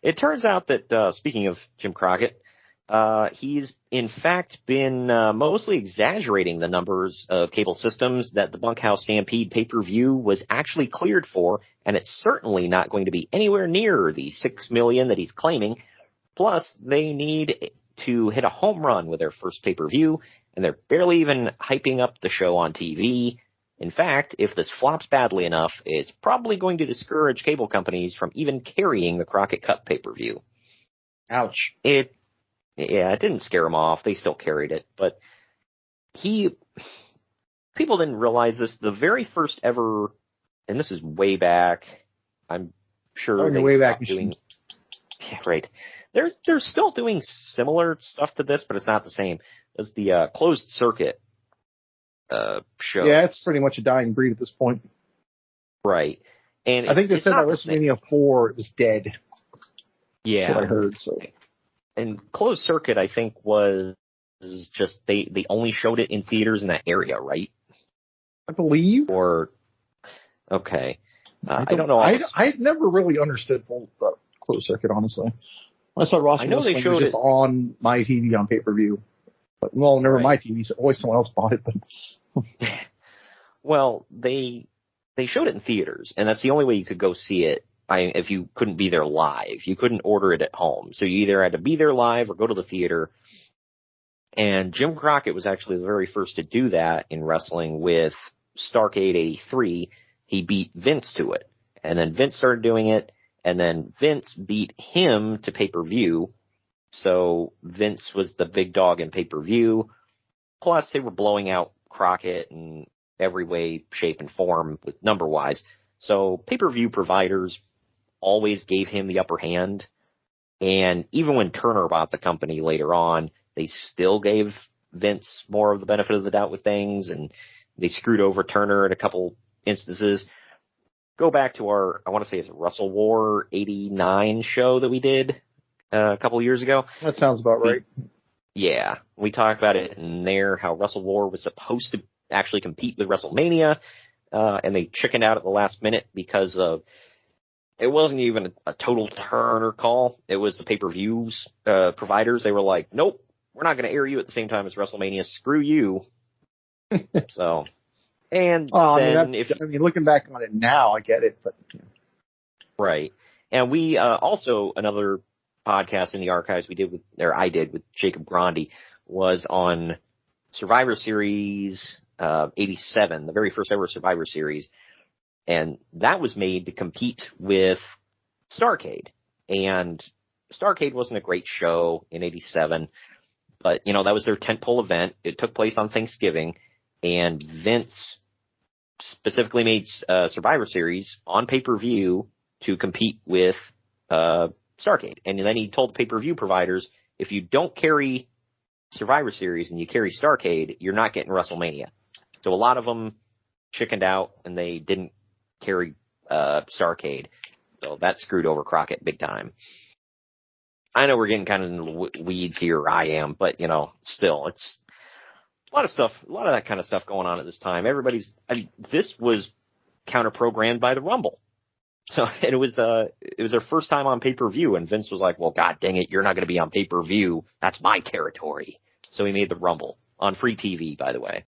It turns out that, speaking of Jim Crockett, he's in fact been mostly exaggerating the numbers of cable systems that the Bunkhouse Stampede pay-per-view was actually cleared for, and it's certainly not going to be anywhere near the 6 million that he's claiming. Plus, they need to hit a home run with their first pay-per-view, and they're barely even hyping up the show on TV. In fact, if this flops badly enough, it's probably going to discourage cable companies from even carrying the Crockett Cup pay-per-view. Ouch. It didn't scare him off. They still carried it, but people didn't realize this. The very first ever, and this is way back, I'm sure they way stopped back doing. Yeah, right. They're still doing similar stuff to this, but it's not the same as the closed circuit show. Yeah, it's pretty much a dying breed at this point. Right. And I think they said that WrestleMania 4 was dead. Yeah. That's what I heard. So. And closed circuit, I think, was just they only showed it in theaters in that area, right? I believe. Or okay, I don't know. I never really understood closed circuit, honestly. When I saw Ross, I know they showed it on my TV on pay-per-view. But, well, never my TV. So always someone else bought it. But well, they showed it in theaters, and that's the only way you could go see it. If you couldn't be there live, you couldn't order it at home. So you either had to be there live or go to the theater. And Jim Crockett was actually the very first to do that in wrestling with Starrcade 83. He beat Vince to it. And then Vince started doing it. And then Vince beat him to pay-per-view. So Vince was the big dog in pay-per-view. Plus, they were blowing out Crockett in every way, shape, and form with number-wise. So pay-per-view providers always gave him the upper hand. And even when Turner bought the company later on, they still gave Vince more of the benefit of the doubt with things, and they screwed over Turner in a couple instances. Go back to our, I want to say it's Wrestle War 89 show that we did a couple years ago. That sounds about right. We talked about it in there, how Wrestle War was supposed to actually compete with WrestleMania, and they chickened out at the last minute because of it wasn't even a total Turner call. It was the pay-per-views providers. They were like, nope, we're not going to air you at the same time as WrestleMania. Screw you. So, and looking back on it now, I get it. But right. And we also, another podcast in the archives I did with Jacob Grandi was on Survivor Series 87, the very first ever Survivor Series. And that was made to compete with Starrcade. And Starrcade wasn't a great show in 87, but, that was their tentpole event. It took place on Thanksgiving, and Vince specifically made Survivor Series on pay-per-view to compete with Starrcade. And then he told the pay-per-view providers, if you don't carry Survivor Series and you carry Starrcade, you're not getting WrestleMania. So a lot of them chickened out, and they didn't carry Starrcade. So that screwed over Crockett big time. I know we're getting kind of in the weeds here, I am, but, still, it's a lot of that kind of stuff going on at this time. This was counter-programmed by the Rumble. So and it was their first time on pay-per-view, and Vince was like, well, God dang it, you're not going to be on pay-per-view. That's my territory. So he made the Rumble on free TV, by the way.